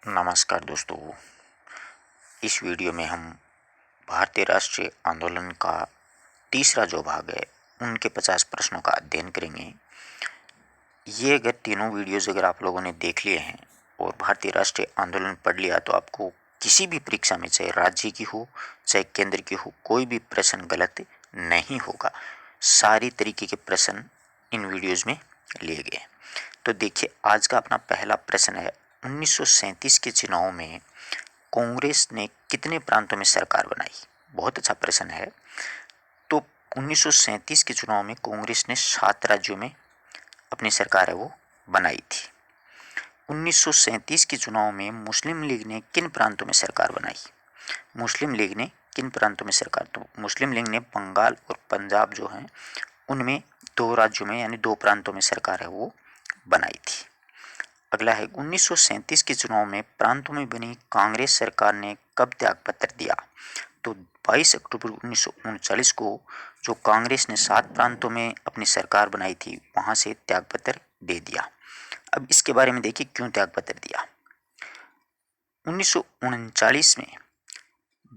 नमस्कार दोस्तों। इस वीडियो में हम भारतीय राष्ट्रीय आंदोलन का तीसरा जो भाग है उनके 50 प्रश्नों का अध्ययन करेंगे। ये अगर तीनों वीडियोज़ अगर आप लोगों ने देख लिए हैं और भारतीय राष्ट्रीय आंदोलन पढ़ लिया तो आपको किसी भी परीक्षा में, चाहे राज्य की हो चाहे केंद्र की हो, कोई भी प्रश्न गलत नहीं होगा। सारी तरीके के प्रश्न इन वीडियोज़ में लिए गए। तो देखिए, आज का अपना पहला प्रश्न है, 1937 के चुनाव में कांग्रेस ने कितने प्रांतों में सरकार बनाई। बहुत अच्छा प्रश्न है। तो 1937 के चुनाव में कांग्रेस ने 7 राज्यों में अपनी सरकार है वो बनाई थी। 1937 के चुनाव में मुस्लिम लीग ने किन प्रांतों में सरकार बनाई। मुस्लिम लीग ने किन प्रांतों में सरकार, तो मुस्लिम लीग ने बंगाल और पंजाब जो हैं उनमें 2 राज्यों में यानी 2 प्रांतों में सरकार है वो बनाई थी। अगला है, 1937 के चुनाव में प्रांतों में बनी कांग्रेस सरकार ने कब त्यागपत्र दिया। तो 22 अक्टूबर 1939 को जो कांग्रेस ने 7 प्रांतों में अपनी सरकार बनाई थी वहां से त्यागपत्र दे दिया। अब इसके बारे में देखिए क्यों त्यागपत्र दिया। 1939 में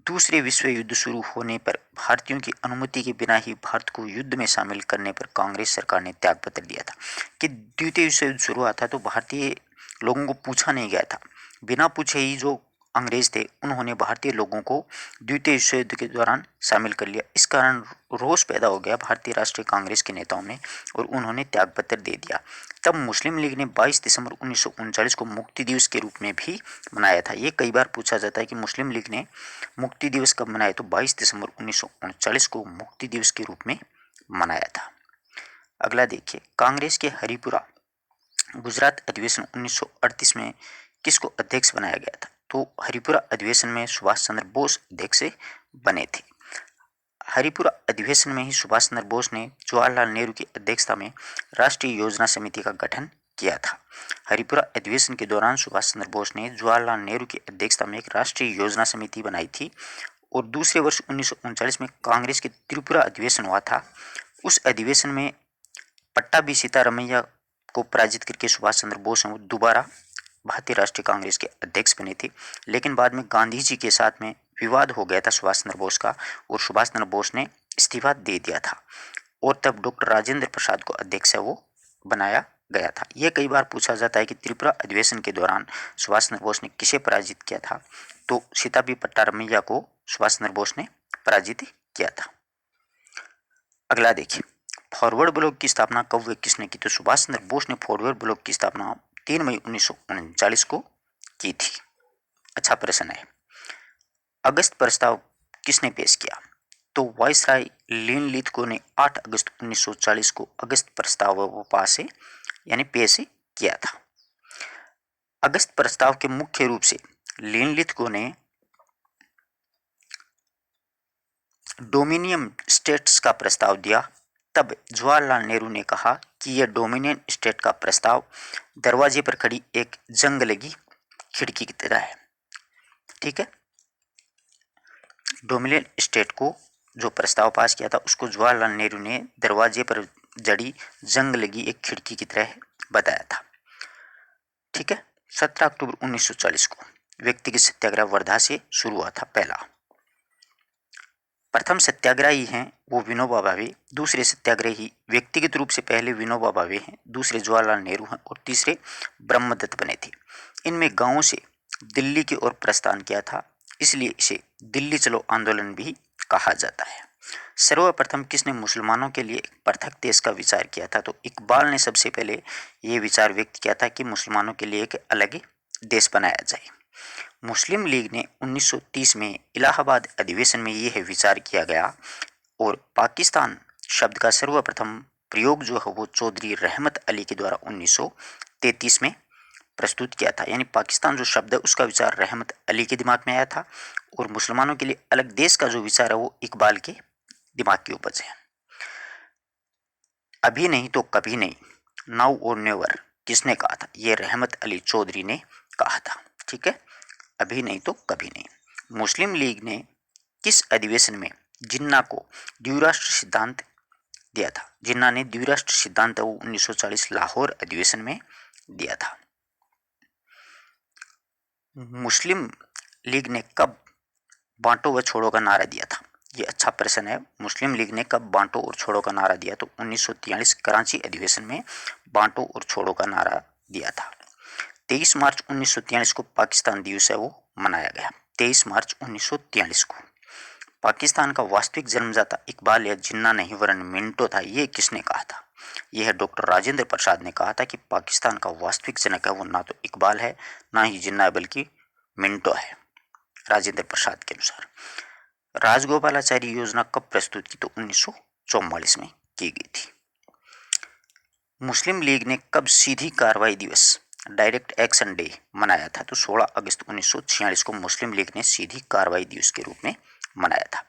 दूसरे विश्व युद्ध शुरू होने पर भारतीयों की अनुमति के बिना ही भारत को युद्ध में शामिल करने पर कांग्रेस सरकार ने त्यागपत्र दिया था। कि द्वितीय विश्व युद्ध शुरू हुआ था तो भारतीय लोगों को पूछा नहीं गया था, बिना पूछे ही जो अंग्रेज थे उन्होंने भारतीय लोगों को द्वितीय विश्व युद्ध के दौरान शामिल कर लिया। इस कारण रोष पैदा हो गया भारतीय राष्ट्रीय कांग्रेस के नेताओं में और उन्होंने त्यागपत्र दे दिया। तब मुस्लिम लीग ने 22 दिसंबर 1939 को मुक्ति दिवस के रूप में भी मनाया था। ये कई बार पूछा जाता है कि मुस्लिम लीग ने मुक्ति दिवस कब मनाया, तो 22 दिसंबर 1939 को मुक्ति दिवस के रूप में मनाया था। अगला देखिए, कांग्रेस के हरिपुरा गुजरात अधिवेशन 1938 में किसको अध्यक्ष बनाया गया था। तो हरिपुरा अधिवेशन में सुभाष चंद्र बोस अध्यक्ष बने थे। हरिपुरा अधिवेशन में ही सुभाष चंद्र बोस ने जवाहरलाल नेहरू की अध्यक्षता में राष्ट्रीय योजना समिति का गठन किया था। हरिपुरा अधिवेशन के दौरान सुभाष चंद्र बोस ने जवाहरलाल नेहरू की अध्यक्षता में एक राष्ट्रीय योजना समिति बनाई थी। और दूसरे वर्ष 1939 में कांग्रेस के त्रिपुरा अधिवेशन हुआ था। उस अधिवेशन में पट्टाभी सीतारमैया को पराजित करके सुभाष चंद्र बोस ने दोबारा भारतीय राष्ट्रीय कांग्रेस के अध्यक्ष बने थे। लेकिन बाद में गांधी जी के साथ में विवाद हो गया था सुभाष चंद्र बोस का और सुभाष चंद्र बोस ने इस्तीफा दे दिया था और तब डॉक्टर राजेंद्र प्रसाद को अध्यक्ष है वो बनाया गया था। ये कई बार पूछा जाता है कि त्रिपुरा अधिवेशन के दौरान सुभाष चंद्र बोस ने किसे पराजित किया था, तो सीताभी पट्टारमैया को सुभाष चंद्र बोस ने पराजित किया था। अगला देखिए, फॉरवर्ड ब्लॉक की स्थापना कब व किसने की। तो सुभाष चंद्र बोस ने फॉरवर्ड ब्लॉक की स्थापना 3 मई 1939 को की थी। अच्छा प्रश्न है। अगस्त प्रस्ताव किसने पेश किया। तो वायसराय लिनलिथगो ने 8 अगस्त 1940 को अगस्त प्रस्ताव पास यानी पेश किया था। अगस्त प्रस्ताव के मुख्य रूप से लिनलिथगो ने डोमिनियन स्टेट्स का प्रस्ताव दिया। तब जवाहरलाल नेहरू ने कहा कि यह डोमिनियन स्टेट का प्रस्ताव दरवाजे पर खड़ी एक जंग लगी खिड़की की तरह है। ठीक है, डोमिनियन स्टेट को जो प्रस्ताव पास किया था उसको जवाहरलाल नेहरू ने दरवाजे पर जड़ी जंग लगी एक खिड़की की तरह बताया था। ठीक है, 17 अक्टूबर 1940 को व्यक्तिगत सत्याग्रह वर्धा से शुरू हुआ था। पहला प्रथम सत्याग्रही हैं वो विनोबा भावे, दूसरे सत्याग्रही व्यक्तिगत रूप से पहले विनोबा भावे हैं, दूसरे जवाहरलाल नेहरू हैं और तीसरे ब्रह्मदत्त बने थे। इनमें गांवों से दिल्ली की ओर प्रस्थान किया था, इसलिए इसे दिल्ली चलो आंदोलन भी कहा जाता है। सर्वप्रथम किसने मुसलमानों के लिए एक पृथक देश का विचार किया था। तो इकबाल ने सबसे पहले ये विचार व्यक्त किया था कि मुसलमानों के लिए एक अलग देश बनाया जाए। मुस्लिम लीग ने 1930 में इलाहाबाद अधिवेशन में यह विचार किया गया और पाकिस्तान शब्द का सर्वप्रथम प्रयोग जो है वो चौधरी रहमत अली के द्वारा 1933 में प्रस्तुत किया था। यानी पाकिस्तान जो शब्द है उसका विचार रहमत अली के दिमाग में आया था और मुसलमानों के लिए अलग देश का जो विचार है वो इकबाल के दिमाग की उपज है। अभी नहीं तो कभी नहीं, नाउ और नेवर किसने कहा था। ये रहमत अली चौधरी ने कहा था। ठीक है, अभी नहीं तो कभी नहीं। मुस्लिम लीग ने किस अधिवेशन में जिन्ना को द्विराष्ट्र सिद्धांत दिया था। जिन्ना ने द्विराष्ट्र सिद्धांत वो 1940 लाहौर अधिवेशन में दिया था। मुस्लिम लीग ने कब बांटो व छोड़ो का नारा दिया था? ये अच्छा प्रश्न है। मुस्लिम लीग ने कब बांटो और छोड़ो का नारा दिया? तो 1943 कराची अधिवेशन में बांटो और छोड़ो का नारा दिया था। 23 मार्च 1943 को पाकिस्तान दिवस है वो मनाया गया। 23 मार्च 1943 को पाकिस्तान का वास्तविक जन्मदाता इकबाल या जिन्ना नहीं वरन मिंटो था। ये किसने कहा था? यह डॉक्टर राजेंद्र प्रसाद ने कहा था कि पाकिस्तान का वास्तविक जनक है वो ना तो इकबाल है ना ही जिन्ना है बल्कि मिंटो है, राजेंद्र प्रसाद के अनुसार। राजगोपालाचारी योजना कब प्रस्तुत की? तो 1944 में की गई थी। मुस्लिम लीग ने कब सीधी कार्रवाई दिवस डायरेक्ट एक्शन डे मनाया था? तो 16 अगस्त 1946 को मुस्लिम लीग ने सीधी कार्रवाई दिवस के रूप में मनाया था।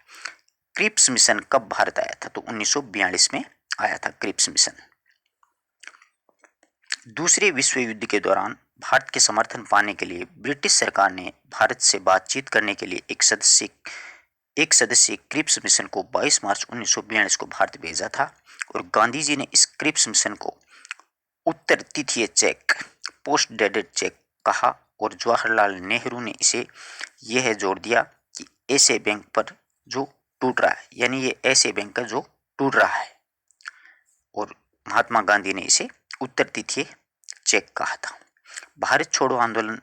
क्रिप्स मिशन कब भारत आया था? तो 1942 में आया था क्रिप्स मिशन। दूसरे विश्व युद्ध के दौरान भारत के समर्थन पाने के लिए ब्रिटिश सरकार ने भारत से बातचीत करने के लिए एक सदस्यीय क्रिप्स मिशन को 22 मार्च 1942 को भारत भेजा था और गांधी जी ने इस क्रिप्स मिशन को उत्तर तिथीय चेक, पोस्ट डेटेड चेक कहा और जवाहरलाल नेहरू ने इसे यह जोड़ दिया कि ऐसे बैंक पर जो टूट रहा है, यानी ये ऐसे बैंक का जो टूट रहा है, और महात्मा गांधी ने इसे उत्तर तिथीय चेक कहा था। भारत छोड़ो आंदोलन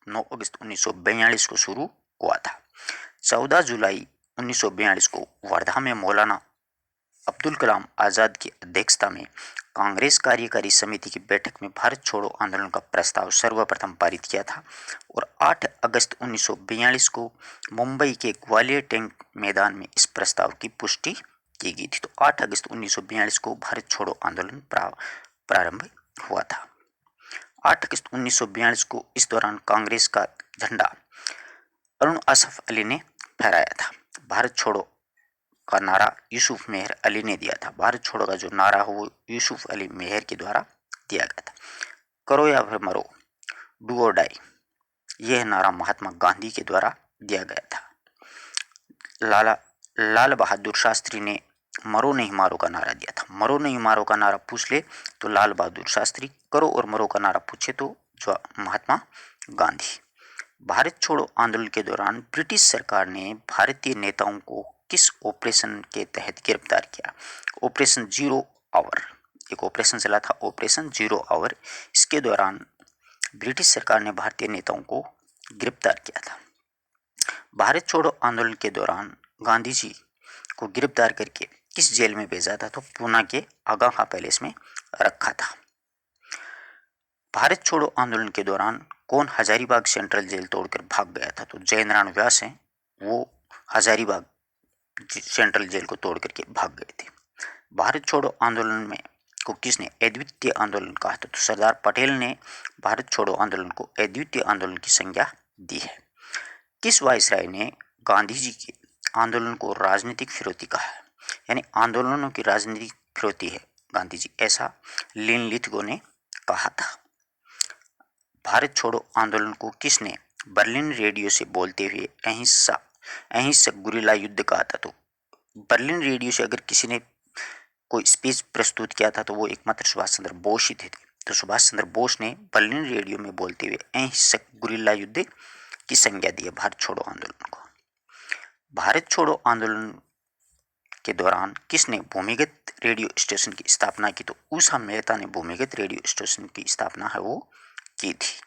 9 अगस्त 1942 को शुरू हुआ था। 14 जुलाई 1942 को वर्धा में मौलाना अब्दुल कलाम आजाद की अध्यक्षता में कांग्रेस कार्यकारी समिति की बैठक में भारत छोड़ो आंदोलन का प्रस्ताव सर्वप्रथम पारित किया था और 8 अगस्त 1942 को मुंबई के ग्वालियर टैंक मैदान में इस प्रस्ताव की पुष्टि की गई थी। तो 8 अगस्त 1942 को भारत छोड़ो आंदोलन प्रारंभ हुआ था। 8 अगस्त 1942 को इस दौरान कांग्रेस का झंडा अरुण असफ अली ने फहराया था। भारत छोड़ो का नारा यूसुफ मेहर अली ने दिया था। भारत छोड़ो का जो नारा हो वो यूसुफ अली मेहर के द्वारा दिया गया था। करो या फिर मरो, डू और डाई, यह नारा महात्मा गांधी के द्वारा दिया गया था। लाल बहादुर शास्त्री ने मरो नहीं मारो का नारा दिया था। मरो नहीं मारो का नारा पूछ ले तो लाल बहादुर शास्त्री, करो और मरो का नारा पूछे तो जो महात्मा गांधी। भारत छोड़ो आंदोलन के दौरान ब्रिटिश सरकार ने भारतीय नेताओं को किस ऑपरेशन के तहत गिरफ्तार किया? ऑपरेशन जीरो आवर, एक ऑपरेशन चला था ऑपरेशन जीरो आवर। इसके दौरान ब्रिटिश सरकार ने भारतीय नेताओं को गिरफ्तार किया था। भारत छोड़ो आंदोलन के दौरान गांधी जी को गिरफ्तार करके किस जेल में भेजा था? तो पूना के आगा खां पैलेस में रखा था। भारत छोड़ो आंदोलन के दौरान कौन हजारीबाग सेंट्रल जेल तोड़कर भाग गया था? तो जयनारायण व्यास हैं, वो हजारीबाग सेंट्रल जेल को तोड़ करके भाग गए थे। भारत छोड़ो आंदोलन में को किसने अद्वितीय आंदोलन कहा था? तो सरदार पटेल ने भारत छोड़ो आंदोलन को अद्वितीय आंदोलन की संज्ञा दी है। किस वायसराय ने गांधी जी के आंदोलन को राजनीतिक फिरौती कहा है? यानी आंदोलनों की राजनीतिक फिरौती है गांधी जी, ऐसा लिनलिथगो ने कहा था। भारत छोड़ो आंदोलन को किसने बर्लिन रेडियो से बोलते हुए अहिंसक गुरिल्ला युद्ध कहा था? तो बर्लिन रेडियो से अगर किसी ने कोई स्पीच प्रस्तुत किया था तो वो एकमात्र सुभाष चंद्र बोस ही थे। तो सुभाष चंद्र बोस ने बर्लिन रेडियो में बोलते हुए अहिंसक गुरिल्ला युद्ध की संज्ञा दी है भारत छोड़ो आंदोलन को। भारत छोड़ो आंदोलन के दौरान किसने भूमिगत रेडियो स्टेशन की स्थापना की? तो उषा मेहता ने भूमिगत रेडियो स्टेशन की स्थापना है वो की थी।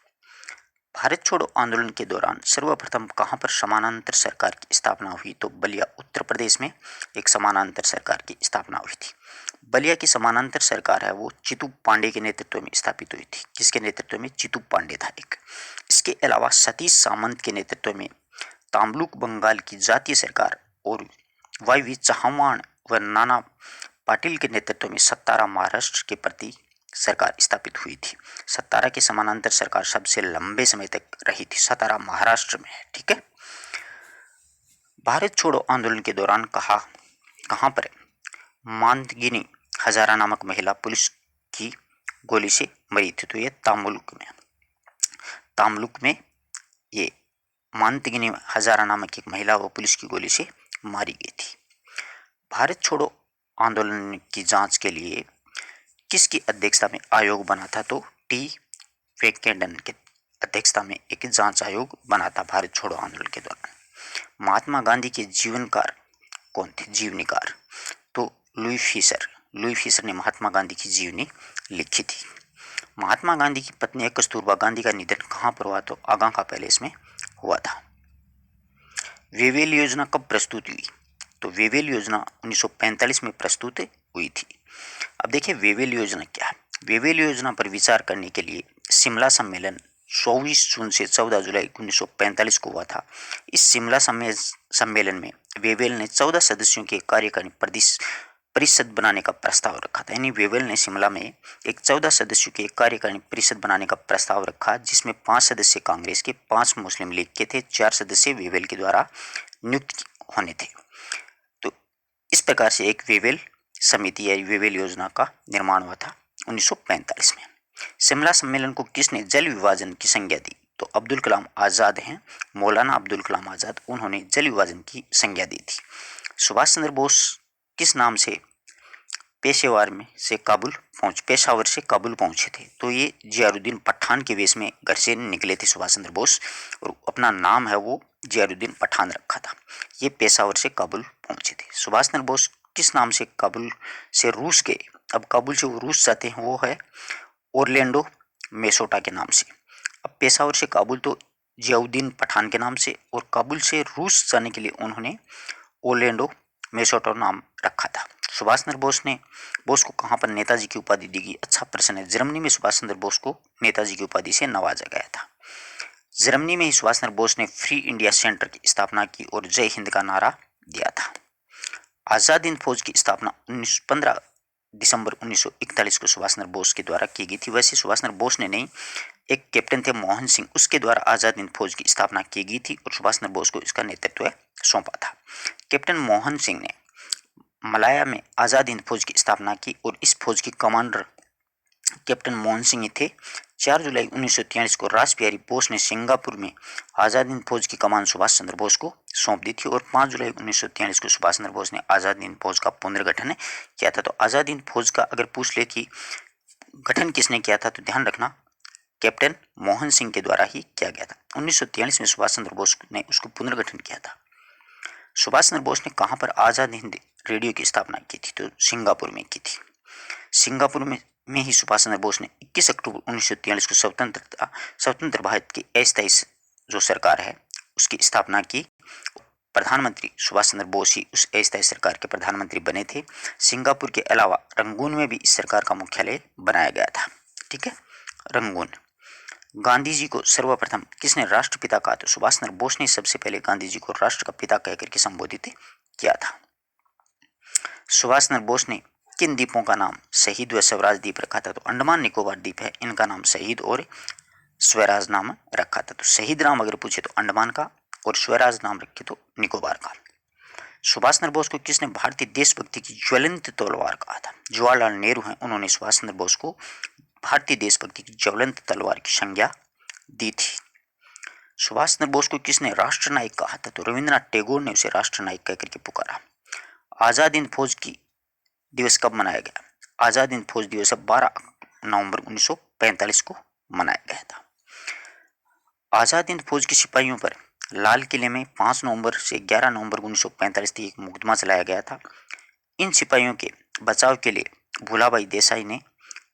भारत छोड़ो आंदोलन के दौरान सर्वप्रथम कहां पर समानांतर सरकार की स्थापना हुई? तो बलिया उत्तर प्रदेश में एक समानांतर सरकार की स्थापना हुई थी। बलिया की समानांतर सरकार है वो चितू पांडे के नेतृत्व में स्थापित हुई थी। किसके नेतृत्व में? चितू पांडे था एक। इसके अलावा सतीश सामंत के नेतृत्व में ताम्लुक बंगाल की जातीय सरकार और वाई चौहान व नाना पाटिल के नेतृत्व में सत्तारा महाराष्ट्र के प्रति सरकार स्थापित हुई थी। सत्तारा के समानांतर सरकार सबसे लंबे समय तक रही थी। सत्तारा महाराष्ट्र में है, ठीक है। भारत छोड़ो आंदोलन के दौरान कहां पर मांदगिनी हजारा नामक महिला पुलिस की गोली से मरी थी? तो ये ताम्लुक में ये मांदगिनी हजारा नामक एक महिला वो पुलिस की गोली से मारी गई थी। भारत छोड़ो आंदोलन की जांच के लिए किसकी अध्यक्षता में आयोग बना था? तो टी वेंकटेरमन के अध्यक्षता में एक जांच आयोग बना था भारत छोड़ो आंदोलन के दौरान। महात्मा गांधी के जीवनकार कौन थे, जीवनीकार? तो लुई फिशर ने महात्मा गांधी की जीवनी लिखी थी। महात्मा गांधी की पत्नी कस्तूरबा गांधी का निधन कहाँ पर हुआ? तो आगाखा पैलेस में हुआ था। वेवेल योजना कब प्रस्तुत हुई? तो वेवेल योजना 1945 में प्रस्तुत हुई थी। अब देखिए वेवेल योजना क्या है। वेवेल योजना पर विचार करने के लिए शिमला सम्मेलन 24 जून से 14 जुलाई 1945 को हुआ था। इस शिमला सम्मेलन में वेवेल ने 14 सदस्यों के कार्यकारिणी परिषद बनाने का प्रस्ताव रखा था। यानी वेवेल ने शिमला में एक 14 सदस्यों के कार्यकारिणी परिषद बनाने का प्रस्ताव रखा, जिसमें 5 सदस्य कांग्रेस के, 5 मुस्लिम लीग के थे, 4 सदस्य वेवेल के द्वारा नियुक्त होने थे। तो इस प्रकार से एक वेवेल समिति या वेवेल योजना का निर्माण हुआ था 1945 में। शिमला सम्मेलन को किसने जल विभाजन की संज्ञा दी? तो अब्दुल कलाम आज़ाद हैं, मौलाना अब्दुल कलाम आज़ाद, उन्होंने जल विभाजन की संज्ञा दी थी। सुभाष चंद्र बोस किस नाम से पेशावर से काबुल पहुंचे थे? तो ये जियारुद्दीन पठान के वेश में घर से निकले थे सुभाष चंद्र बोस, और अपना नाम है वो जियारुद्दीन पठान रखा था। ये पेशावर से काबुल पहुंचे थे। सुभाष चंद्र बोस किस नाम से काबुल से रूस के, अब काबुल से वो रूस जाते हैं, वो है ओरलैंडो मेसोटा के नाम से। अब पेशावर से काबुल तो जियाउद्दीन पठान के नाम से, और काबुल से रूस जाने के लिए उन्होंने ओरलैंडो मेसोटा नाम रखा था। सुभाष चंद्र बोस को कहाँ पर नेताजी की उपाधि दी गई? अच्छा प्रश्न है। जर्मनी में सुभाष चंद्र बोस को नेताजी की उपाधि से नवाजा गया था। जर्मनी में ही सुभाष चंद्र बोस ने फ्री इंडिया सेंटर की स्थापना की और जय हिंद का नारा दिया था। आजाद हिंद फौज की स्थापना 15 दिसंबर 1941 को सुभाष चंद्र बोस के द्वारा की गई थी। वैसे सुभाष चंद्र बोस ने नहीं, एक कैप्टन थे मोहन सिंह, उसके द्वारा आजाद हिंद फौज की स्थापना की गई थी और सुभाष चंद्र बोस को इसका नेतृत्व सौंपा था। कैप्टन मोहन सिंह ने मलाया में आजाद हिंद फौज की स्थापना की और इस फौज की कमांडर कैप्टन मोहन सिंह थे। 4 जुलाई 1943 को रासबिहारी बोस ने सिंगापुर में आजाद हिंद फौज की कमान सुभाष चंद्र बोस को सौंप दी थी और 5 जुलाई 1943 को सुभाष चंद्र बोस ने आजाद हिंद फौज का पुनर्गठन किया था। तो आजाद हिंद फौज का अगर पूछ ले कि गठन किसने किया था, तो ध्यान रखना कैप्टन मोहन सिंह के द्वारा ही किया गया था। 1943 में सुभाष चंद्र बोस ने उसको पुनर्गठन किया था। सुभाष चंद्र बोस ने कहाँ पर आजाद हिंद रेडियो की स्थापना की थी? तो सिंगापुर में की थी। सिंगापुर में ही सुभाष चंद्र बोस ने 21 अक्टूबर 1943 को स्वतंत्र भारत की अस्थायी जो सरकार है उसकी स्थापना की। प्रधानमंत्री सुभाष चंद्र बोस ही उस अस्थायी सरकार के प्रधानमंत्री बने थे। सिंगापुर के अलावा रंगून में भी इस सरकार का मुख्यालय बनाया गया था। ठीक है, रंगून। गांधी जी को सर्वप्रथम किसने राष्ट्रपिता कहा? तो सुभाष चंद्र बोस ने सबसे पहले गांधी जी को राष्ट्र का पिता कहकर के संबोधित किया था। सुभाष चंद्र बोस ने किन द्वीपों का नाम शहीद व स्वराज द्वीप रखा था? तो अंडमान निकोबार द्वीप है, इनका नाम शहीद और स्वराज नाम रखा था। तो शहीद नाम अगर पूछे तो अंडमान का, और स्वराज नाम रखे तो निकोबार का। सुभाष चंद्र बोस को किसने भारतीय देशभक्ति की ज्वलंत तलवार कहा था? जवाहरलाल नेहरू हैं, उन्होंने सुभाष चंद्र बोस को भारतीय देशभक्ति की ज्वलंत तलवार की संज्ञा दी थी। सुभाष चंद्र बोस को किसने राष्ट्रनायक कहा था? तो रविंद्रनाथ टैगोर ने उसे राष्ट्रनायक कहकर के पुकारा। आजाद हिंद फौज की दिवस कब मनाया गया? आजाद हिंद फौज दिवस 12 नवंबर 1945 को मनाया गया था। आजाद हिंद फौज के सिपाहियों पर लाल किले में 5 नवंबर से 11 नवंबर 1945 तक एक मुकदमा चलाया गया था। इन सिपाहियों के बचाव के लिए भूलाभाई देसाई ने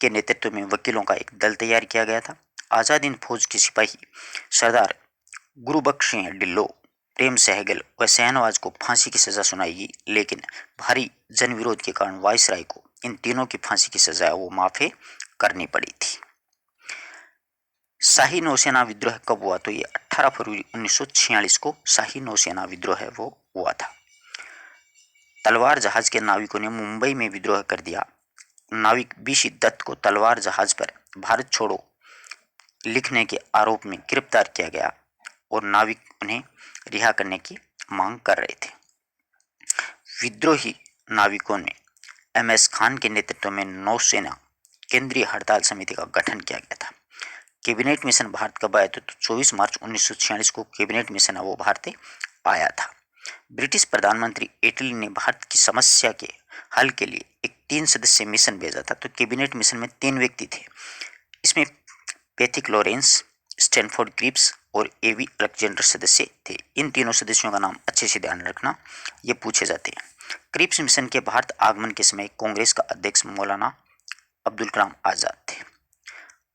के नेतृत्व में वकीलों का एक दल तैयार किया गया था। आजाद हिंद फौज के सिपाही सरदार गुरुबख्श सिंह ढिल्लों, प्रेम सहगल व शहनवाज को फांसी की सजा सुनाई गई, लेकिन भारी जनविरोध के कारण वायसराय को इन तीनों की फांसी की सजा वो माफी करनी पड़ी थी। शाही नौसेना विद्रोह कब हुआ? तो ये 18 फरवरी 1946 को शाही नौसेना विद्रोह है वो हुआ था। तलवार जहाज के नाविकों ने मुंबई में विद्रोह कर दिया। नाविक बीसी दत्त को तलवार जहाज पर भारत छोड़ो लिखने के आरोप में गिरफ्तार किया गया और नाविक उन्हें रिहा करने की मांग कर रहे थे। विद्रोही नाविकों ने MS खान के नेतृत्व में नौसेना केंद्रीय हड़ताल समिति का गठन किया गया था। कैबिनेट मिशन भारत कब आया? तो 24 मार्च 1946 को कैबिनेट मिशन वो भारत आया था। ब्रिटिश प्रधानमंत्री एटली ने भारत की समस्या के हल के लिए एक 3 सदस्यीय मिशन भेजा था। तो कैबिनेट मिशन में 3 व्यक्ति थे। इसमें पैथिक लॉरेंस, स्टैनफोर्ड क्रिप्स और एवी अलेक्जेंडर सदस्य थे। इन तीनों सदस्यों का नाम अच्छे से ध्यान रखना, ये पूछे जाते हैं। क्रिप्स मिशन के भारत आगमन के समय कांग्रेस का अध्यक्ष मौलाना अब्दुल कलाम आजाद थे।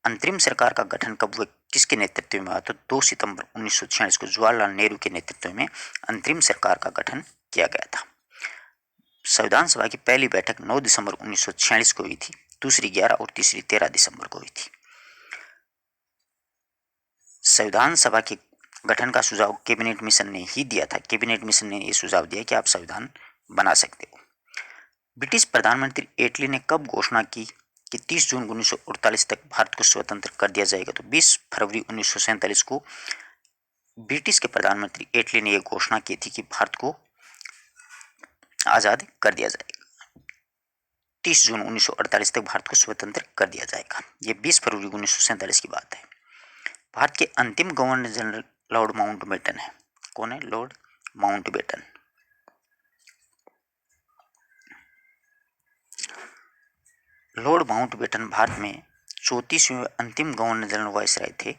अंतरिम सरकार का गठन कब व किसके नेतृत्व में हुआ? तो 2 सितंबर 1946 को जवाहरलाल नेहरू के नेतृत्व में अंतरिम सरकार का गठन किया गया था। संविधान सभा की पहली बैठक 9 दिसंबर 1946 को हुई थी, दूसरी 11 और तीसरी 13 दिसंबर को हुई थी। संविधान सभा के गठन का सुझाव कैबिनेट मिशन ने ही दिया था। कैबिनेट मिशन ने यह सुझाव दिया कि आप संविधान बना सकते हो। ब्रिटिश प्रधानमंत्री एटली ने कब घोषणा की कि 30 जून 1948 तक भारत को स्वतंत्र कर दिया जाएगा? तो 20 फरवरी 1947 को ब्रिटिश के प्रधानमंत्री एटली ने यह घोषणा की थी कि भारत को आजाद कर दिया जाएगा। 30 जून 1948 तक भारत को स्वतंत्र कर दिया जाएगा। यह 20 फरवरी 1947 की बात है। भारत के अंतिम गवर्नर जनरल लॉर्ड माउंटबेटन है। कौन है? Lord Mountbatten. Lord Mountbatten Bharat में 34वें अंतिम गवर्नर जनरल वायसराय थे।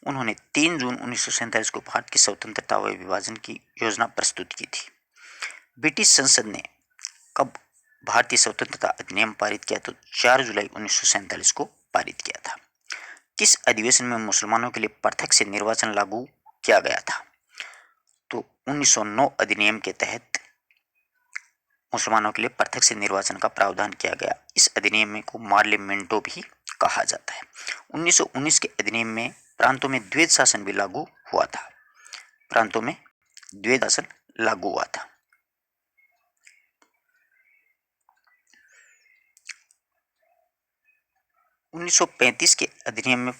उन्होंने 3 जून 1947 को भारत की स्वतंत्रता व विभाजन की योजना प्रस्तुत की थी। ब्रिटिश संसद ने कब भारतीय स्वतंत्रता अधिनियम पारित किया? तो 4 जुलाई 1947 को पारित किया था। किस अधिवेशन में मुसलमानों के लिए प्रत्यक्ष से निर्वाचन लागू किया गया था? तो 1909 अधिनियम के तहत मुसलमानों के लिए प्रत्यक्ष से निर्वाचन का प्रावधान किया गया। इस अधिनियम को पार्लियामेंटो भी कहा जाता है। 1919 के अधिनियम में प्रांतों में द्वैध शासन भी लागू हुआ था। प्रांतों में द्वैध शासन लागू हुआ था। 1935 के अधिनियम में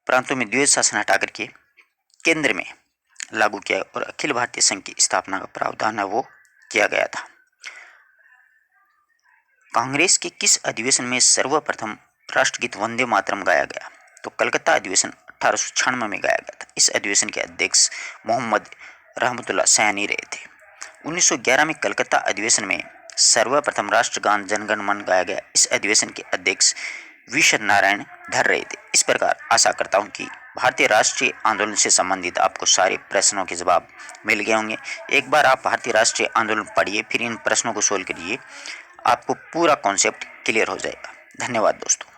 प्रांतों में द्वैध शासन हटा करके केंद्र में लागू किया और अखिल भारतीय संघ की स्थापना का प्रावधान है वो किया गया था। कांग्रेस के किस अधिवेशन में सर्वप्रथम राष्ट्रगीत वंदे मातरम गाया गया? तो कलकत्ता अधिवेशन 1896 में गाया गया था। इस अधिवेशन के अध्यक्ष मोहम्मद रहमतुल्लाह सैनी रहे थे। 1911 में कलकत्ता अधिवेशन में सर्वप्रथम राष्ट्रगान जनगण मन गाया गया। इस अधिवेशन के अध्यक्ष विश्व नारायण धर रहे थे। इस प्रकार आशा करता हूं कि भारतीय राष्ट्रीय आंदोलन से संबंधित आपको सारे प्रश्नों के जवाब मिल गए होंगे। एक बार आप भारतीय राष्ट्रीय आंदोलन पढ़िए, फिर इन प्रश्नों को सोल्व करिए, आपको पूरा कॉन्सेप्ट क्लियर हो जाएगा। धन्यवाद दोस्तों।